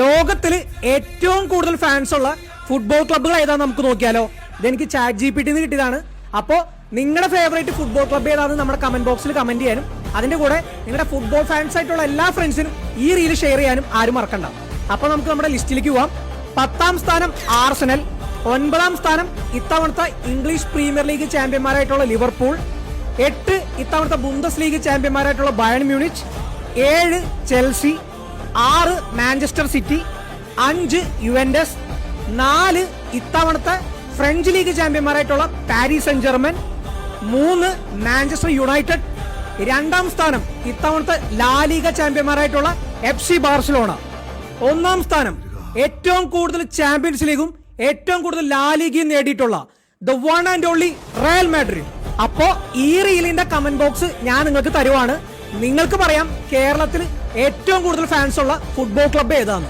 ലോകത്തിൽ ഏറ്റവും കൂടുതൽ ഫാൻസ് ഉള്ള ഫുട്ബോൾ ക്ലബ്ബുകൾ ഏതാണെന്ന് നമുക്ക് നോക്കിയാലോ. ഇതെനിക്ക് ChatGPT കിട്ടിയതാണ്. അപ്പോൾ നിങ്ങളുടെ ഫേവറേറ്റ് ഫുട്ബോൾ ക്ലബ്ബ് ഏതാണെന്ന് നമ്മുടെ കമന്റ് ബോക്സിൽ കമന്റ് ചെയ്യാനും അതിന്റെ കൂടെ നിങ്ങളുടെ ഫുട്ബോൾ ഫാൻസ് ആയിട്ടുള്ള എല്ലാ ഫ്രണ്ട്സിനും ഈ റീൽ ഷെയർ ചെയ്യാനും ആരും മറക്കണ്ട. അപ്പോൾ നമുക്ക് നമ്മുടെ ലിസ്റ്റിലേക്ക് പോവാം. 10ാം സ്ഥാനം ആർസനൽ, 9ാം സ്ഥാനം ഇത്തവണത്തെ ഇംഗ്ലീഷ് പ്രീമിയർ ലീഗ് ചാമ്പ്യന്മാരായിട്ടുള്ള ലിവർപൂൾ, 8 ഇത്തവണത്തെ ബുണ്ടസ് ലീഗ് ചാമ്പ്യന്മാരായിട്ടുള്ള Bayern Munich, 7 Chelsea, 6 Manchester City, 5 Juventus, 4 ഇത്തവണത്തെ ഫ്രഞ്ച് ലീഗ് ചാമ്പ്യന്മാരായിട്ടുള്ള Paris Saint Germain, 3 Manchester United, 2ാം സ്ഥാനം ഇത്തവണത്തെ ലാ ലീഗ ചാമ്പ്യന്മാരായിട്ടുള്ള FC ബാർസലോണ, 1ാം സ്ഥാനം ഏറ്റവും കൂടുതൽ ചാമ്പ്യൻസ് ലീഗും ഏറ്റവും കൂടുതൽ ലാ ലീഗയും നേടിയിട്ടുള്ള the one and only Real Madrid. അപ്പോ ഈ റീലിന്റെ കമന്റ് ബോക്സ് ഞാൻ നിങ്ങൾക്ക് തരുവാണ്. നിങ്ങൾക്ക് പറയാം കേരളത്തിൽ ഏറ്റവും കൂടുതൽ ഫാൻസ് ഉള്ള ഫുട്ബോൾ ക്ലബ്ബ് ഏതാണ്.